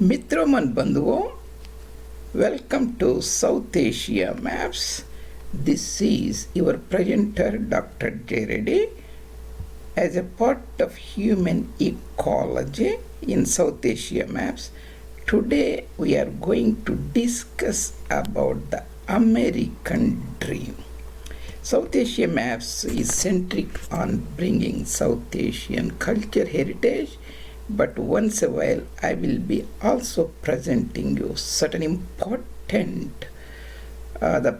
Mitroman Bandhuvo, welcome to South Asia Maps. This is your presenter Dr. J. Reddy. As a part of human ecology in South Asia Maps, today we are going to discuss about the American dream. South Asia Maps is centric on bringing South Asian culture heritage, but once a while I will be also presenting you certain important the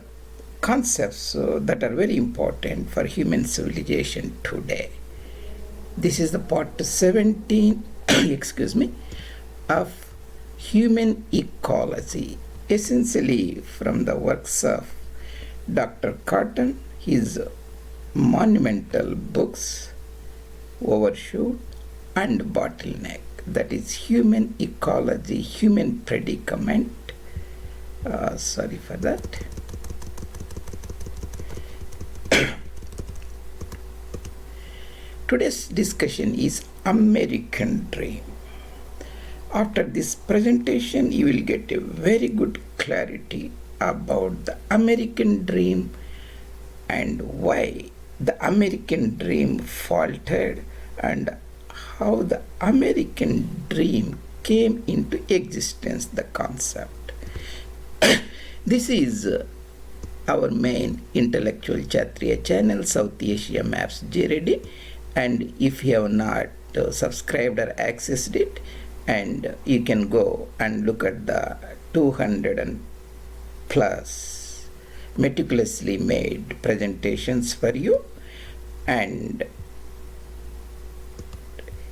concepts that are very important for human civilization today. This is the part 17 of human ecology, essentially from the works of Dr. Catton, his monumental books Overshoot and Bottleneck, that is human ecology, human predicament. Sorry for that. Today's discussion is American dream. After this presentation, you will get a very good clarity about the American dream and why the American dream faltered and how the American dream came into existence, the concept. This is our main intellectual Kshatriya channel, South Asia Maps J. Reddy, and if you have not subscribed or accessed it, and you can go and look at the 200 and plus meticulously made presentations for you. And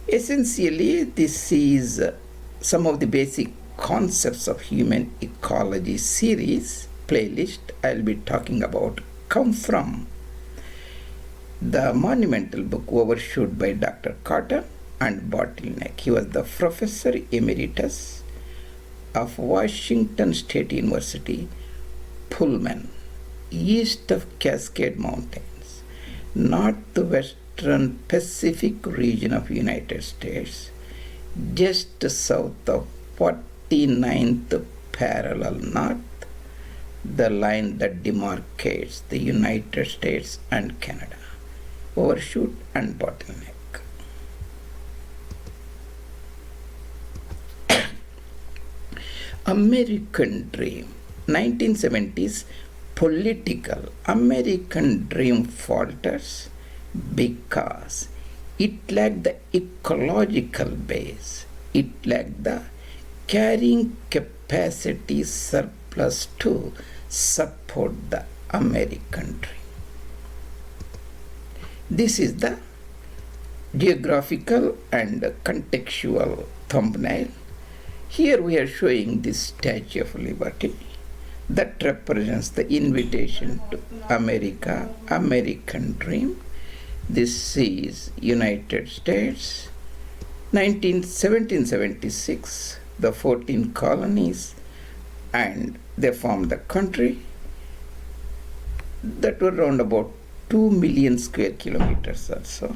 essentially this is some of the basic concepts of human ecology series playlist I'll be talking about come from the monumental book Overshoot by Dr. Catton and Bottleneck. He was the professor emeritus of Washington State University, Pullman, east of Cascade Mountains, northwestern Pacific region of United States, just south of 49th parallel north, the line that demarcates the United States and Canada. Overshoot and Bottleneck. American dream. 1970s political American dream falters because it lacked the ecological base. It lacked the carrying capacity surplus to support the American dream. This is the geographical and contextual thumbnail. Here we are showing this Statue of Liberty that represents the invitation to America, American dream. This is United States. 1776, the 14 colonies, and they formed the country that were around about 2 million square kilometers or so.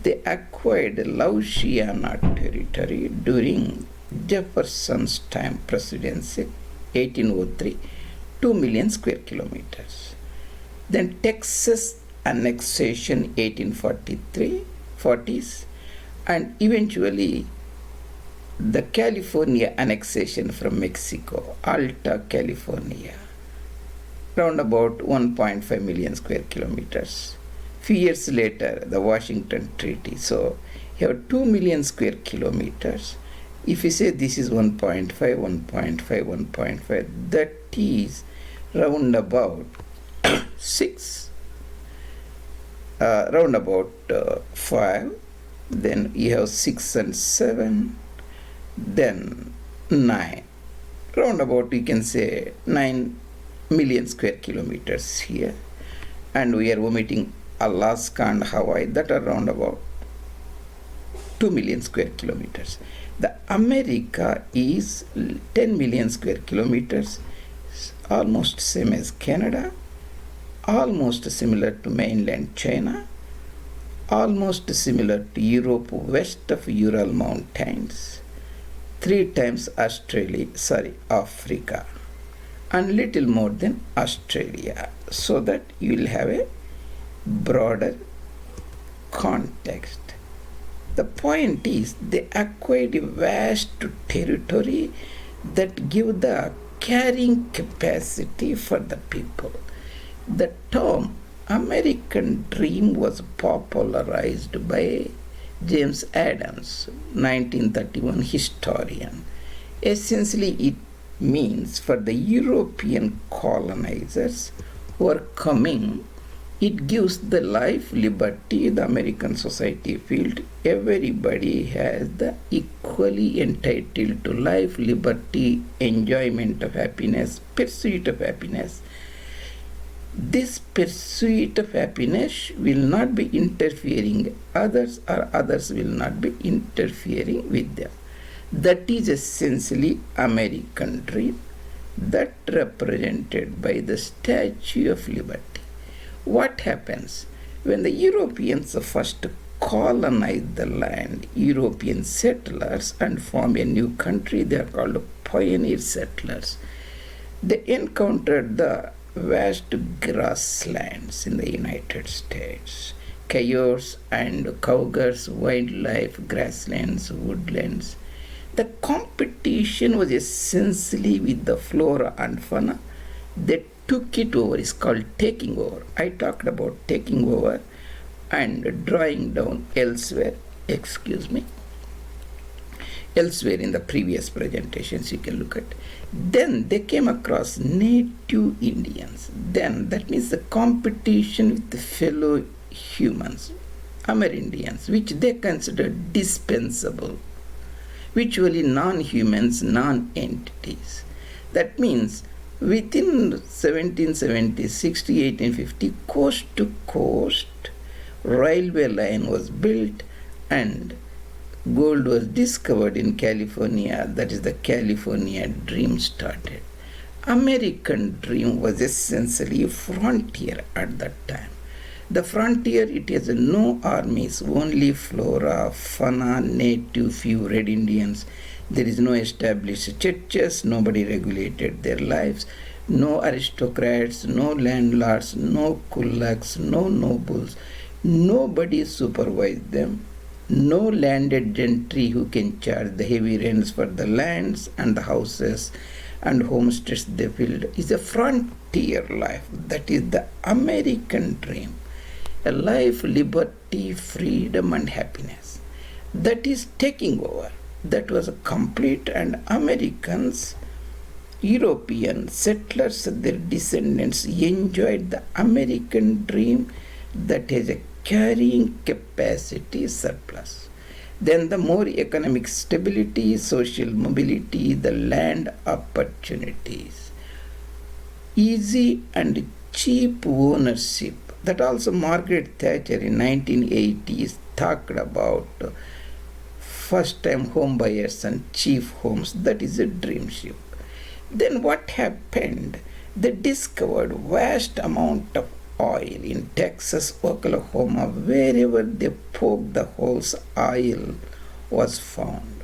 They acquired Louisiana territory during Jefferson's time presidency, 1803, 2 million square kilometers. Then Texas annexation, 1840s, and eventually the California annexation from Mexico, Alta California, around about 1.5 million square kilometers. Few years later, the Washington Treaty. So you have 2 million square kilometers. If you say this is 1.5, that is round about 5. Then you have 6 and 7, then 9. Round about you can say 9 million square kilometers here, and we are omitting Alaska and Hawaii that are around about 2 million square kilometers. The America is 10 million square kilometers, almost same as Canada, almost similar to mainland China, almost similar to Europe west of Ural Mountains, 3 times Africa, and little more than Australia, so that you will have a broader context. The point is they acquired a vast territory that give the carrying capacity for the people. The term American dream was popularized by James Adams, 1931 historian. Essentially, it means for the European colonizers who are coming, it gives the life, liberty, the American society felt everybody has the equally entitled to life, liberty, enjoyment of happiness, pursuit of happiness. This pursuit of happiness will not be interfering others, or others will not be interfering with them. That is essentially American dream, that represented by the Statue of Liberty. What happens when the Europeans first colonized the land, European settlers, and form a new country? They are called pioneer settlers. They encountered the vast grasslands in the United States, coyotes and cougars, wildlife, grasslands, woodlands. The competition was essentially with the flora and fauna. They took it over. It's called taking over. I talked about taking over and drawing down elsewhere in the previous presentations. You can look at. Then they came across native Indians. Then that means the competition with the fellow humans, Amerindians, which they considered dispensable, virtually non-humans, non-entities. That means within 1760, 1850, coast to coast railway line was built and gold was discovered in California. That is, the California dream started. American dream was essentially frontier at that time. The frontier, it has no armies, only flora, fauna, native, few red Indians. There is no established churches, nobody regulated their lives, no aristocrats, no landlords, no kulaks, no nobles, nobody supervised them, no landed gentry who can charge the heavy rents for the lands and the houses and homesteads they build. Is a frontier life. That is the American dream. A life, liberty, freedom, and happiness. That is taking over. That was complete, and Americans, European settlers, their descendants enjoyed the American dream that has a carrying capacity surplus. Then the more economic stability, social mobility, the land opportunities, easy and cheap ownership. That also Margaret Thatcher in 1980s talked about first time home buyers and cheap homes. That is a dream ship. Then what happened? They discovered vast amount of oil in Texas, Oklahoma. Wherever they poked the holes, oil was found.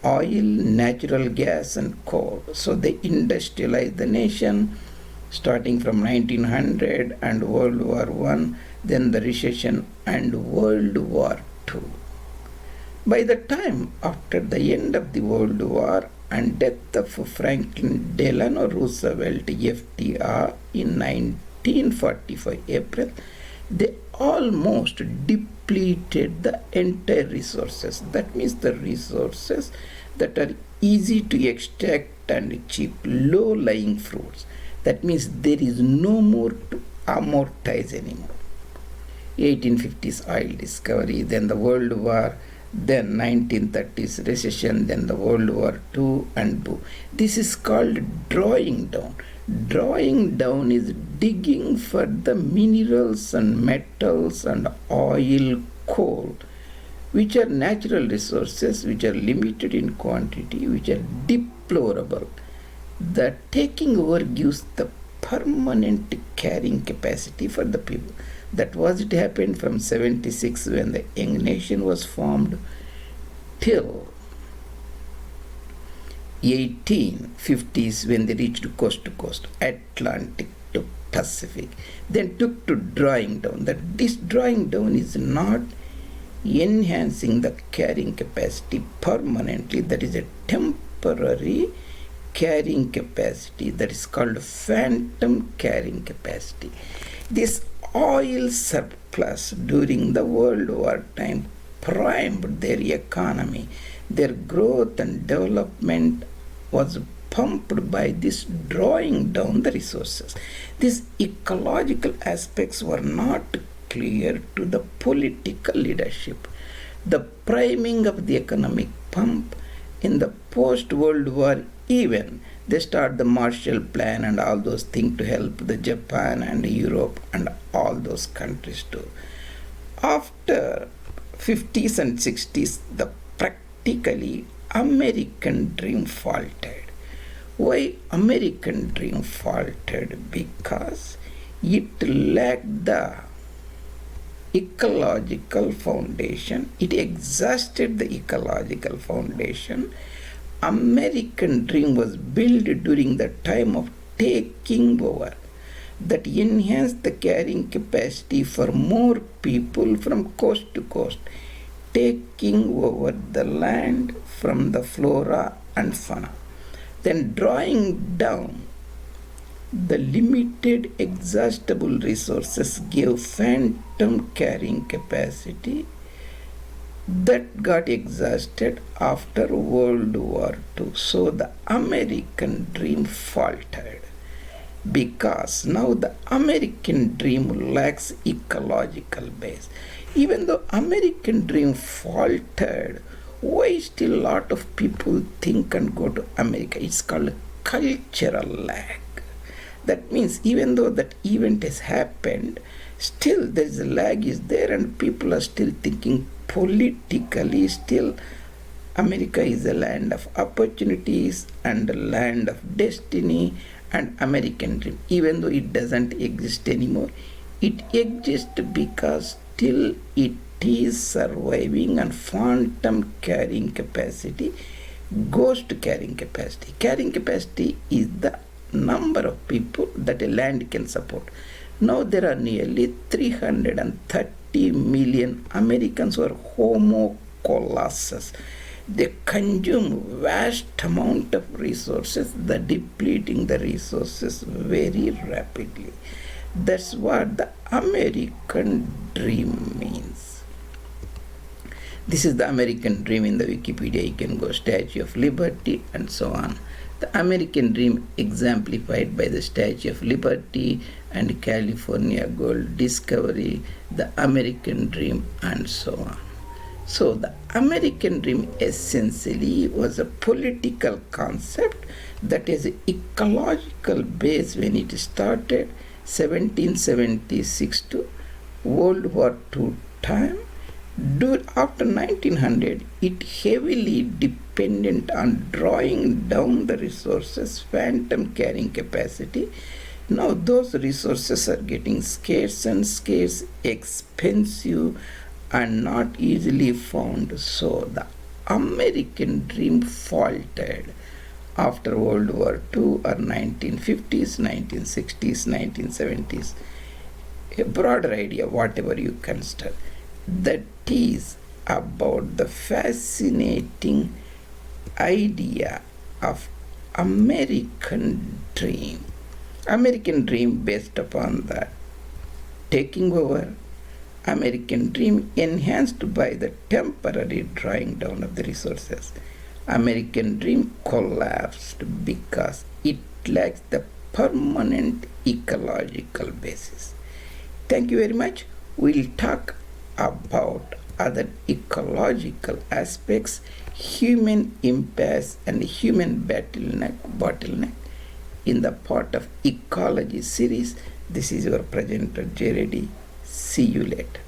Oil, natural gas, and coal. So they industrialized the nation, starting from 1900 and World War I, then the recession and World War II. By the time after the end of the World War and death of Franklin Delano Roosevelt, FDR, in 1945 April, they almost depleted the entire resources. That means the resources that are easy to extract and cheap, low-lying fruits. That means there is no more to amortize anymore. 1850s oil discovery, then the World War, then 1930s recession, then the World War II, and boom. This is called drawing down. Drawing down is digging for the minerals and metals and oil, coal, which are natural resources, which are limited in quantity, which are deplorable. The taking over gives the permanent carrying capacity for the people. That was it happened from 76 when the young nation was formed till 1850s when they reached coast to coast, Atlantic to Pacific, then took to drawing down. That this drawing down is not enhancing the carrying capacity permanently. That is a temporary carrying capacity that is called phantom carrying capacity. This oil surplus during the World War time primed their economy. Their growth and development was pumped by this drawing down the resources. These ecological aspects were not clear to the political leadership. The priming of the economic pump in the post-World War, even they start the Marshall Plan and all those things to help the Japan and Europe and all those countries too. After 50s and 60s, the practically American dream faltered. Why American dream faltered? Because it lacked the ecological foundation. It exhausted the ecological foundation. American dream was built during the time of taking over, that enhanced the carrying capacity for more people from coast to coast, taking over the land from the flora and fauna, then drawing down the limited exhaustible resources gave phantom carrying capacity that got exhausted after World War II. So the American dream faltered because now the American dream lacks ecological base. Even though American dream faltered, why still a lot of people think and go to America? It's called cultural lag. That means even though that event has happened, still there is a lag is there and people are still thinking politically. Still America is a land of opportunities and a land of destiny and American dream. Even though it doesn't exist anymore, it exists because still it is surviving, and phantom carrying capacity goes to carrying capacity. Carrying capacity is the number of people that a land can support. Now there are nearly 330 million Americans who are Homo colossus. They consume vast amount of resources, they're depleting the resources very rapidly. That's what the American dream means. This is the American dream in the Wikipedia. You can go Statue of Liberty and so on. The American dream exemplified by the Statue of Liberty and California gold discovery, the American dream and so on. So the American dream essentially was a political concept that has an ecological base when it started 1776 to World War II time. After 1900, it heavily dependent on drawing down the resources, phantom carrying capacity. Now those resources are getting scarce and scarce, expensive and not easily found. So the American dream faltered after World War II or 1950s, 1960s, 1970s. A broader idea, whatever you consider, that is about the fascinating idea of American dream. American dream based upon the taking over, American dream enhanced by the temporary drawing down of the resources. American dream collapsed because it lacks the permanent ecological basis. Thank you very much. We'll talk about other ecological aspects, human impasse and human bottleneck in the part of Ecology series. This is your presenter, J. See you later.